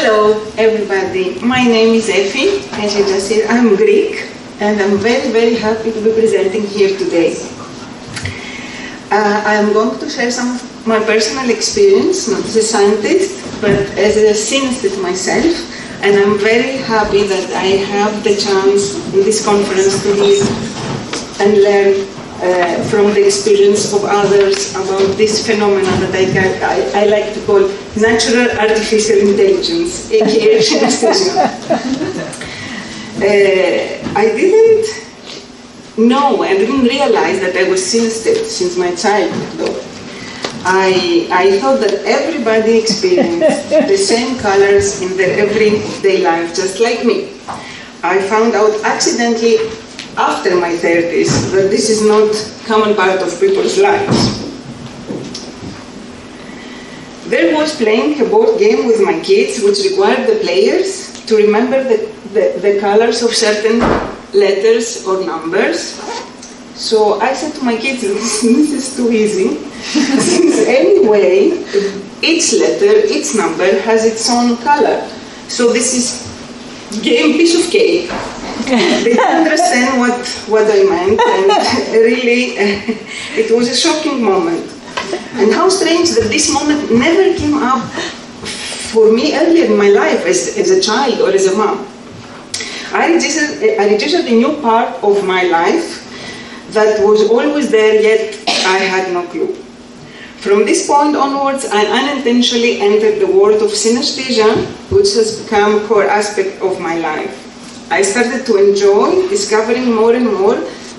Hello, everybody. My name is Effie, as you just said. I'm Greek, and I'm very, very happy to be presenting here today. I'm going to share some of my personal experience, not as a scientist, but as a synaesthete myself, and I'm very happy that I have the chance in this conference to hear and learn from the experience of others about this phenomenon that I like to call natural artificial intelligence, aka synesthesia. I didn't know, I didn't realize that I was synesthete since my childhood, though. I thought that everybody experienced the same colors in their everyday life, just like me. I found out accidentally after my 30s that this is not a common part of people's lives. There was playing a board game with my kids which required the players to remember the colors of certain letters or numbers. So I said to my kids, this is too easy, since anyway, each letter, each number has its own color. So this is game piece of cake. They didn't understand what I meant, and really, it was a shocking moment. And how strange that this moment never came up for me earlier in my life as a child or as a mom. I registered a new part of my life that was always there, yet I had no clue. From this point onwards, I unintentionally entered the world of synesthesia, which has become a core aspect of my life. I started to enjoy discovering more and more,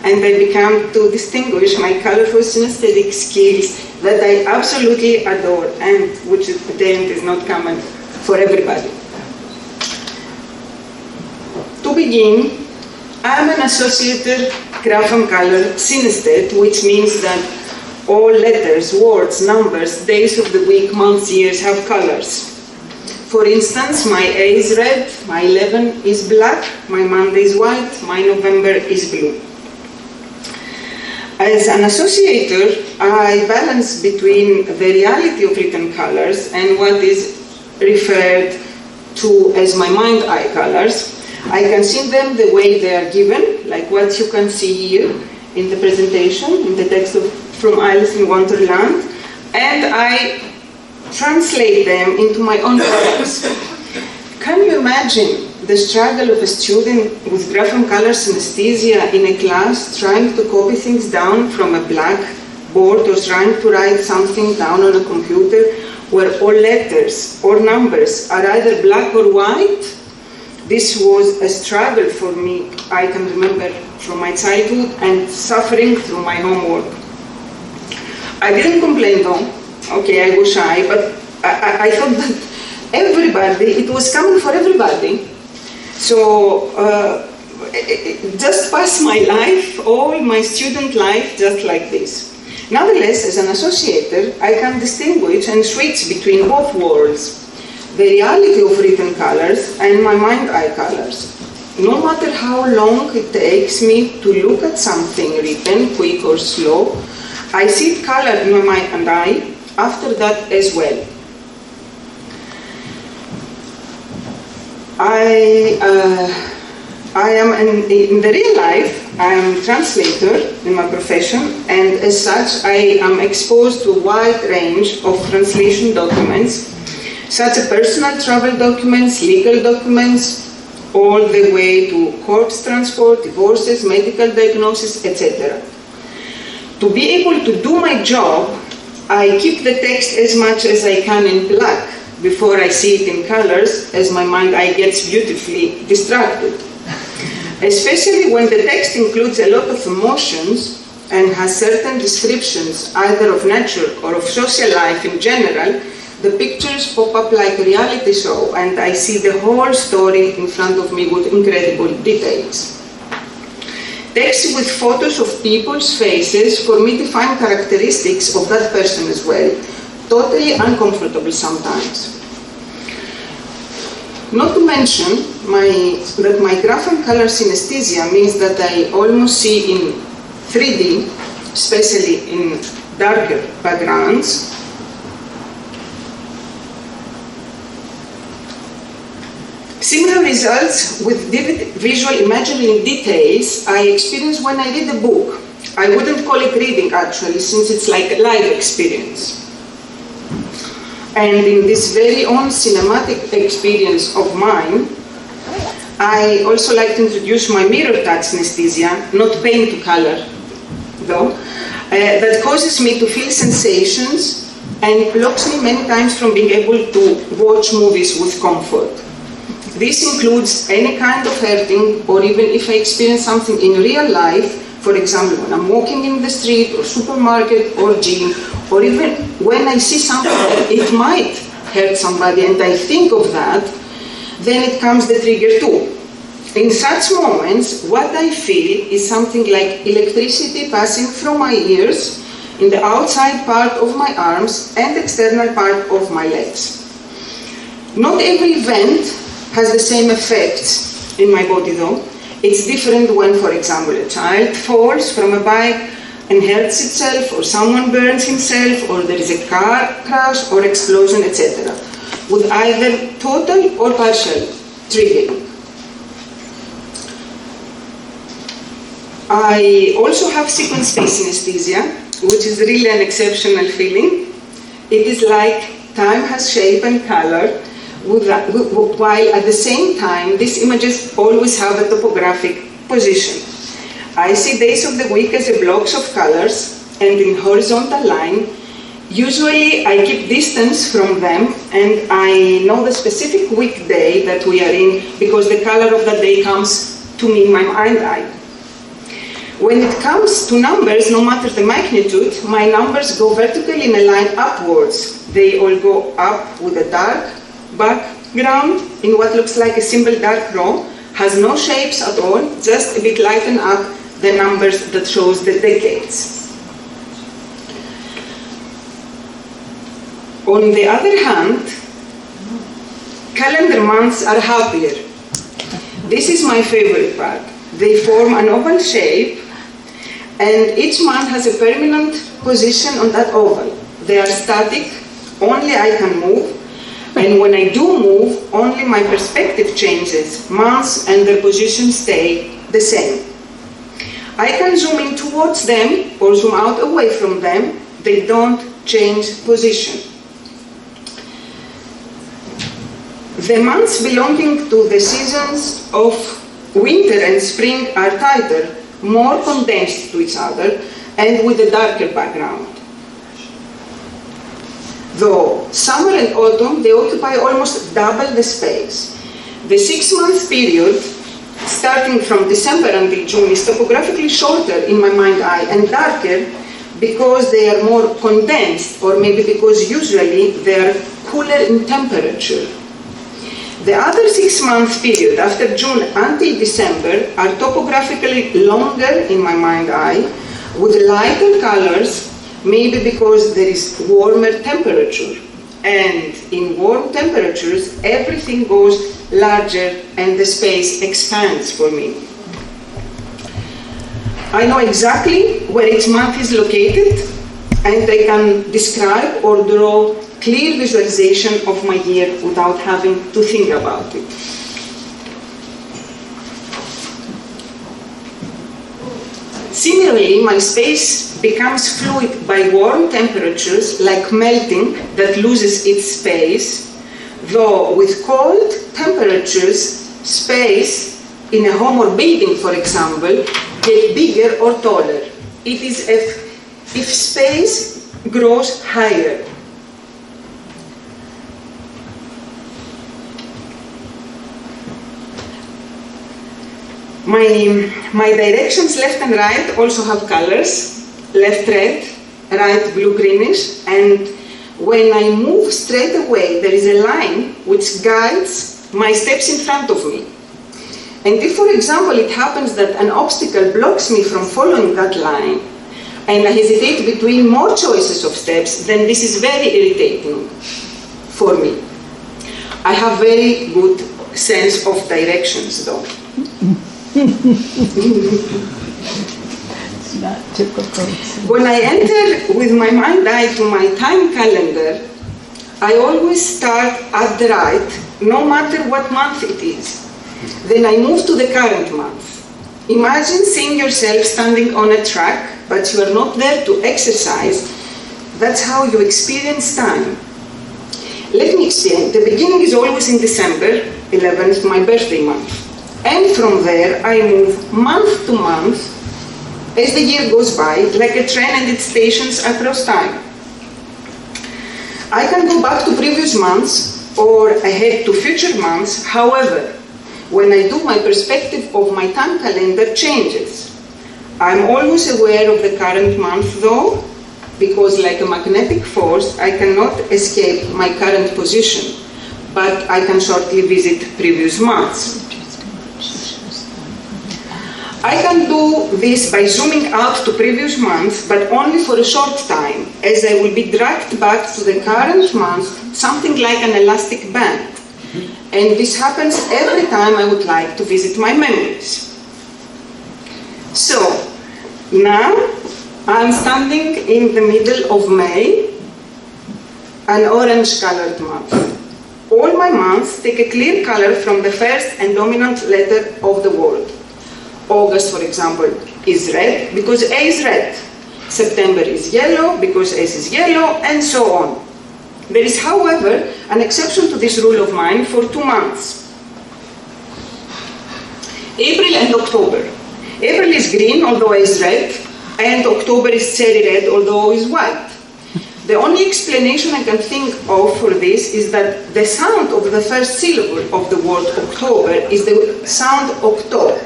and I began to distinguish my colorful synesthetic skills that I absolutely adore, and which at the end is not common for everybody. To begin, I'm an associated graph and color synesthete, which means that all letters, words, numbers, days of the week, months, years have colors. For instance, my A is red, my 11 is black, my Monday is white, my November is blue. As an associator, I balance between the reality of written colors and what is referred to as my mind-eye colors. I can see them the way they are given, like what you can see here in the presentation, in the text from Alice in Wonderland, and I translate them into my own words. Can you imagine the struggle of a student with graph and color synesthesia in a class trying to copy things down from a blackboard or trying to write something down on a computer where all letters or numbers are either black or white? This was a struggle for me, I can remember from my childhood, and suffering through my homework. I didn't complain though. Okay, I was shy, but I thought that everybody, it was common for everybody. So just pass my life, all my student life, just like this. Nonetheless, as an associator, I can distinguish and switch between both worlds, the reality of written colors and my mind-eye colors. No matter how long it takes me to look at something written, quick or slow, I see it colored in my mind and eye after that as well. I am in the real life, I am a translator in my profession, and as such I am exposed to a wide range of translation documents, such as personal travel documents, legal documents, all the way to corpse transport, divorces, medical diagnosis, etc. To be able to do my job, I keep the text as much as I can in black before I see it in colors, as my mind-eye gets beautifully distracted. Especially when the text includes a lot of emotions and has certain descriptions either of nature or of social life in general, the pictures pop up like a reality show and I see the whole story in front of me with incredible details. Text with photos of people's faces for me define characteristics of that person as well. Totally uncomfortable sometimes. Not to mention that my graph and color synesthesia means that I almost see in 3D, especially in darker backgrounds. Similar results with vivid visual imagery in details I experience when I read a book. I wouldn't call it reading actually, since it's like a live experience. And in this very own cinematic experience of mine, I also like to introduce my mirror touch synesthesia, not pain to color though, that causes me to feel sensations and blocks me many times from being able to watch movies with comfort. This includes any kind of hurting, or even if I experience something in real life, for example, when I'm walking in the street or supermarket or gym, or even when I see something that it might hurt somebody and I think of that, then it comes the trigger too. In such moments, what I feel is something like electricity passing through my ears, in the outside part of my arms and external part of my legs. Not every event has the same effects in my body though. It's different when, for example, a child falls from a bike and hurts itself, or someone burns himself, or there is a car crash or explosion, etc., with either total or partial triggering. I also have sequence space synesthesia, which is really an exceptional feeling. It is like time has shape and color, while at the same time these images always have a topographic position. I see days of the week as a blocks of colors and in horizontal line. Usually I keep distance from them and I know the specific weekday that we are in because the color of that day comes to me in my mind eye. When it comes to numbers, no matter the magnitude, my numbers go vertically in a line upwards. They all go up with a dark background in what looks like a simple dark row, has no shapes at all, just a bit lighten up the numbers that shows the decades. On the other hand, calendar months are happier. This is my favorite part. They form an oval shape and each month has a permanent position on that oval. They are static, only I can move, and when I do move, only my perspective changes. Months and their position stay the same. I can zoom in towards them or zoom out away from them. They don't change position. The months belonging to the seasons of winter and spring are tighter, more condensed to each other, and with a darker background. Though summer and autumn, they occupy almost double the space. The 6-month period, starting from December until June, is topographically shorter in my mind eye and darker because they are more condensed, or maybe because usually they are cooler in temperature. The other 6-month period, after June until December, are topographically longer in my mind eye, with lighter colors, maybe because there is warmer temperature. And in warm temperatures, everything goes larger and the space expands for me. I know exactly where each month is located, and I can describe or draw clear visualization of my year without having to think about it. Similarly, my space becomes fluid by warm temperatures, like melting that loses its space, though with cold temperatures, space in a home or building, for example, get bigger or taller. It is if space grows higher. My directions left and right also have colors, left red, right blue greenish, and when I move straight away there is a line which guides my steps in front of me. And if, for example, it happens that an obstacle blocks me from following that line and I hesitate between more choices of steps, then this is very irritating for me. I have very good sense of directions though. It's not typical. When I enter with my mind eye to my time calendar, I always start at the right no matter what month it is. Then I move to the current month. Imagine seeing yourself standing on a track, but you are not there to exercise. That's how you experience time. Let me explain. The beginning is always in December 11th, my birthday month. And from there, I move month to month as the year goes by, like a train and its stations across time. I can go back to previous months or ahead to future months. However, when I do, my perspective of my time calendar changes. I'm always aware of the current month though, because like a magnetic force, I cannot escape my current position, but I can shortly visit previous months. I can do this by zooming out to previous months, but only for a short time, as I will be dragged back to the current month, something like an elastic band. And this happens every time I would like to visit my memories. So, now I'm standing in the middle of May, an orange-colored month. All my months take a clear color from the first and dominant letter of the word. August, for example, is red because A is red. September is yellow because S is yellow, and so on. There is, however, an exception to this rule of mine for 2 months. April and October. April is green, although A is red, and October is cherry red, although is white. The only explanation I can think of for this is that the sound of the first syllable of the word October is the sound octo,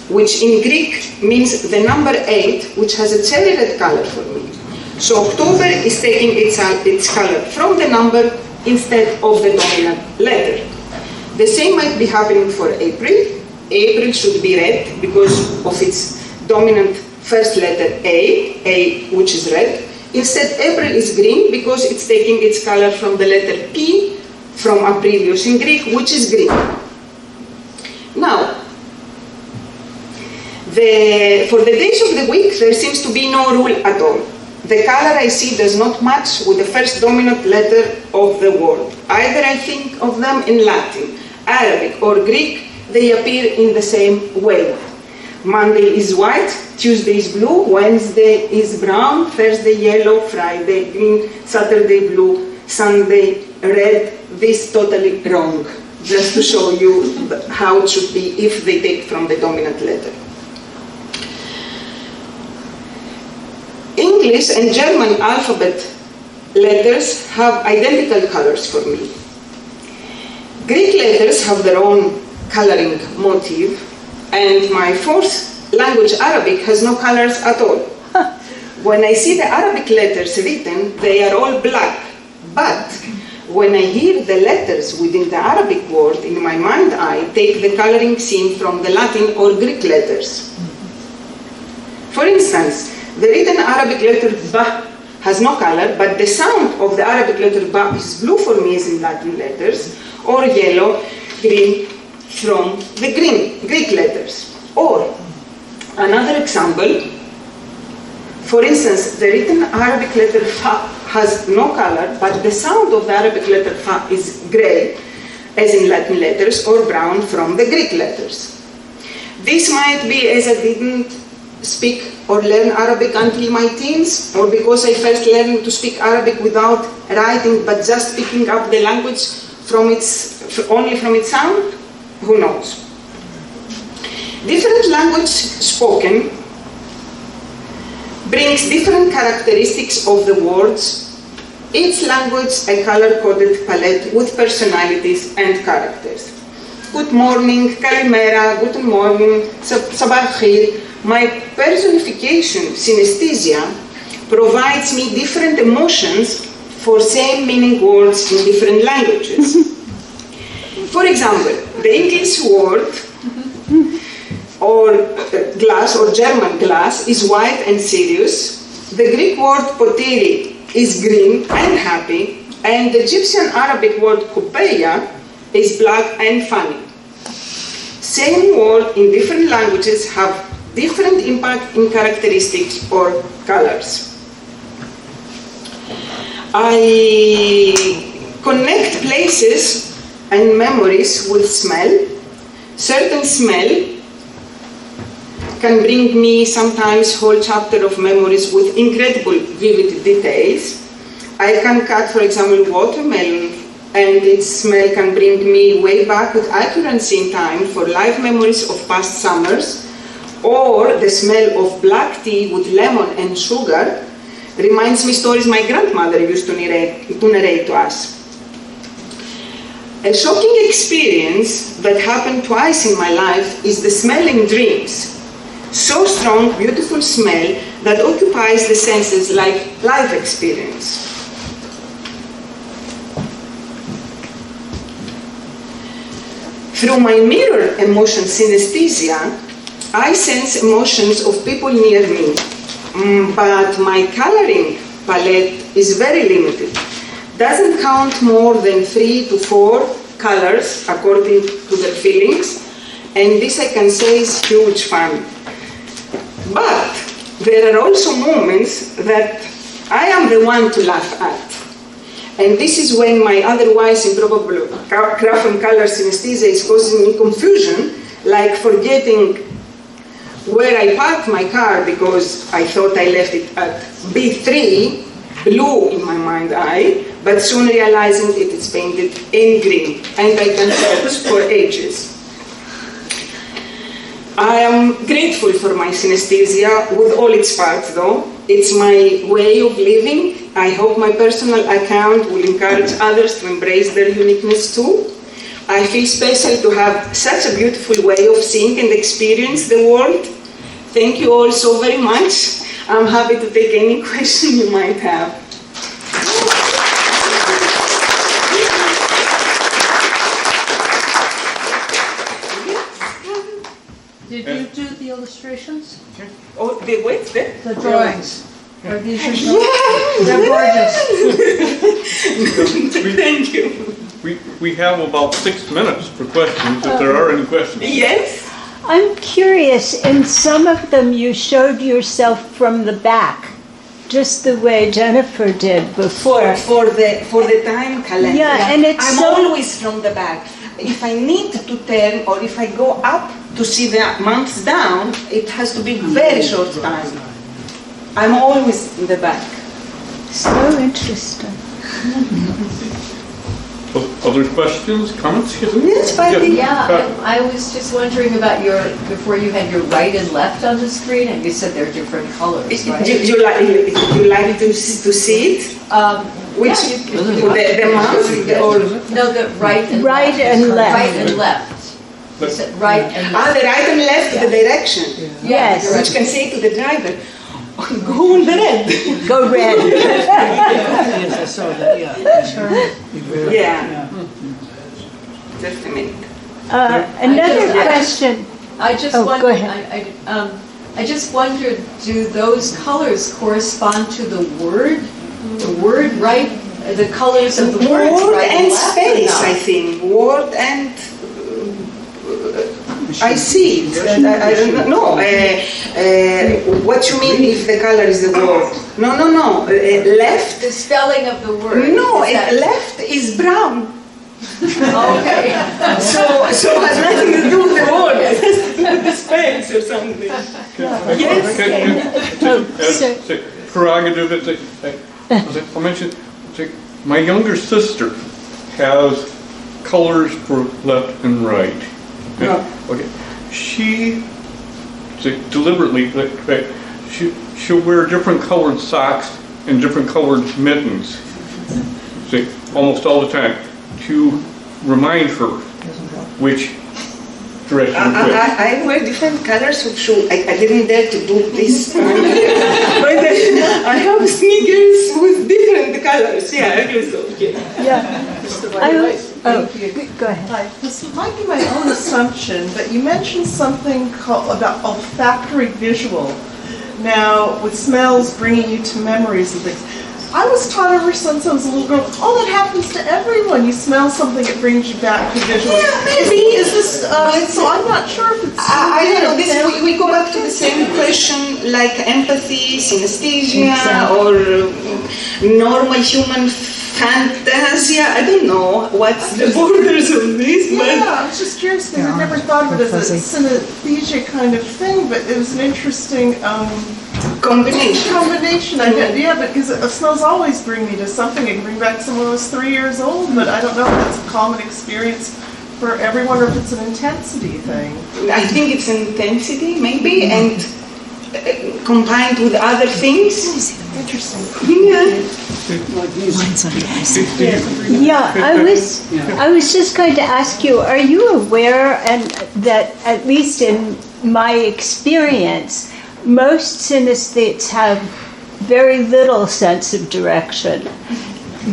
which in Greek means the number 8, which has a cherry red color for me. So October is taking its color from the number instead of the dominant letter. The same might be happening for April. April should be red because of its dominant first letter A which is red. Instead, April is green because it's taking its color from the letter P from Aprilios in Greek, which is green. Now, for the days of the week, there seems to be no rule at all. The color I see does not match with the first dominant letter of the word. Either I think of them in Latin, Arabic, or Greek, they appear in the same way. Monday is white, Tuesday is blue, Wednesday is brown, Thursday yellow, Friday green, Saturday blue, Sunday red. This totally wrong, just to show you how it should be if they take from the dominant letter. English and German alphabet letters have identical colors for me. Greek letters have their own coloring motif, and my fourth language, Arabic, has no colors at all. When I see the Arabic letters written, they are all black, but when I hear the letters within the Arabic word, in my mind I take the coloring seen from the Latin or Greek letters. For instance, the written Arabic letter ba has no color, but the sound of the Arabic letter ba is blue for me as in Latin letters, or yellow, green from the Greek letters. Or another example, for instance, the written Arabic letter fa has no color, but the sound of the Arabic letter fa is gray, as in Latin letters, or brown from the Greek letters. This might be as I didn't speak or learn Arabic until my teens, or because I first learned to speak Arabic without writing, but just picking up the language only from its sound. Who knows? Different language spoken brings different characteristics of the words. Each language a color-coded palette with personalities and characters. Good morning, kalimera, good morning, sabah khir. My personification, synesthesia, provides me different emotions for same meaning words in different languages. For example, the English word or glass or German glass is white and serious. The Greek word potiri is green and happy, and the Egyptian Arabic word kupeya is black and funny. Same word in different languages have different impact in characteristics or colors. I connect places and memories with smell. Certain smell can bring me sometimes whole chapter of memories with incredible vivid details. I can cut, for example, watermelon, and its smell can bring me way back with accuracy in time for live memories of past summers, or the smell of black tea with lemon and sugar reminds me stories my grandmother used to narrate to us. A shocking experience that happened twice in my life is the smelling dreams. So strong, beautiful smell that occupies the senses like life experience. Through my mirror emotion synesthesia, I sense emotions of people near me, but my coloring palette is very limited. Doesn't count more than 3 to 4 colors according to their feelings, and this I can say is huge fun. But there are also moments that I am the one to laugh at. And this is when my otherwise improbable graph and color synesthesia is causing me confusion, like forgetting where I parked my car because I thought I left it at B3, blue in my mind eye, but soon realizing it is painted in green, and I can search for ages. I am grateful for my synesthesia with all its parts, though. It's my way of living. I hope my personal account will encourage others to embrace their uniqueness too. I feel special to have such a beautiful way of seeing and experience the world. Thank you all so very much. I'm happy to take any question you might have. Did you do the illustrations? Oh, the what? The drawings. Are these your drawings? They're gorgeous. Thank you. We have about 6 minutes for questions, if there are any questions. Yes? I'm curious, in some of them you showed yourself from the back, just the way Jennifer did before. For the time calendar. Yeah, and it's I'm so- always from the back. If I need to turn or if I go up to see the months down, it has to be very short time. I'm always in the back. So interesting. Other questions, comments? Yes, Patty. Yeah, I was just wondering about before you had your right and left on the screen, and you said they're different colors, right? You like to see it? Which, Yeah, the months? Or No, the right and Right left. and left. Right and left. You said right and left. the right and left, the direction. Yes. Which can say to the driver, go on the red. Go red. Yes, I saw that, yeah. Sure. Yeah. Just a minute. Another question. I just Oh, wondered, go ahead. I just wondered, do those colors correspond to the word? The word right, the colors of the words Word right and left, or space, not? I think. Word and I see it. I don't know. What you mean if the color is the word? No. Left? The spelling of the word. No, is that- left is brown. Okay. So it has nothing to do with the word. It has to do with the space or something. Yes. Prerogative. I'll mention, my younger sister has colors for left and right. Okay. She deliberately, she'll wear different colored socks and different colored mittens, almost all the time, to remind her which direction to fit. I wear different colors of shoe. I didn't dare to do this. But I have sneakers with different colors. Yeah, I guess so. Yeah. Go ahead. Hi, this might be my own assumption, but you mentioned something about olfactory visual. Now, with smells bringing you to memories and things. I was taught ever since I was a little girl, that happens to everyone. You smell something, it brings you back to visual. Yeah, maybe. Is this, so I'm not sure if it's... I don't know. We go back to the same question, like empathy, synesthesia, or normal human fantasia. I don't know what's the borders of this, but Yeah, I was just curious because I never thought of it as a synesthesia kind of thing, but it was an interesting combination. combination. Yeah, because smells always bring me to something. It can bring back someone who was 3 years old, but I don't know if that's a common experience for everyone or if it's an intensity thing. I think it's intensity, maybe, and combined with other things. Interesting. Yeah. Yeah, I was just going to ask you, are you aware and that at least in my experience, most synesthetes have very little sense of direction?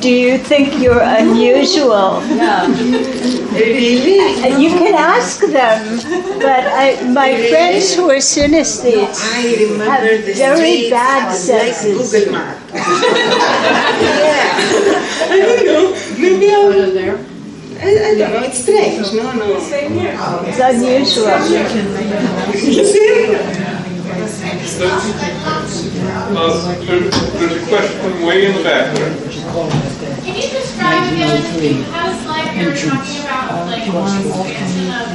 Do you think you're unusual? Really? You can ask them, but my friends who are synesthetes I remember have the very streets bad like senses. Google Map. Yeah. I don't know. Maybe I don't know. It's strange. No. It's unusual. There's a question way in the back there. Can you describe again, you had a slide where you were talking about like expansion of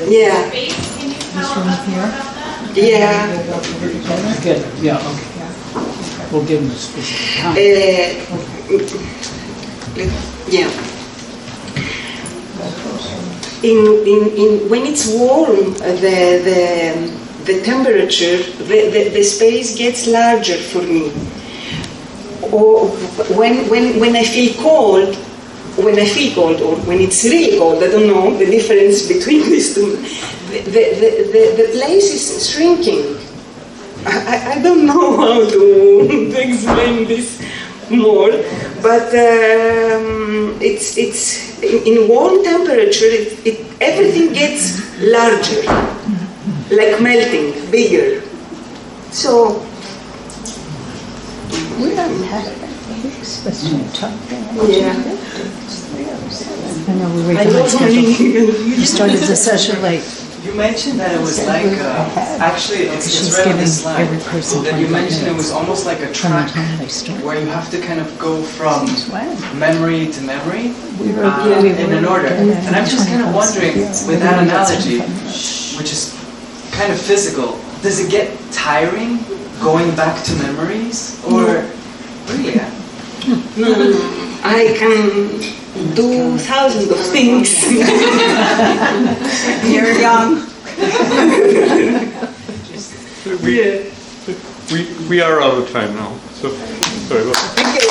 Yeah. space. Can you tell us more about that? Yeah. Good, yeah, okay. We'll give them a specific time. Yeah. When it's warm, the temperature, the space gets larger for me. Or when I feel cold, or when it's really cold, I don't know the difference between these two. The place is shrinking. I don't know how to explain this more, but it's in warm temperature. Everything gets larger, like melting, bigger. So. We haven't had it. Supposed to talk. Yeah. I know we were on schedule. You started the session late. You mentioned that it was like, actually, it's right on the slide, that you mentioned it was almost like a track where you have to kind of go from memory to memory in an order. And I'm just kind of wondering, with that analogy, which is kind of physical, does it get tiring going back to memories? Or, really? No. I can do thousands of things. You're young. We are out of time now, so sorry about that. Okay,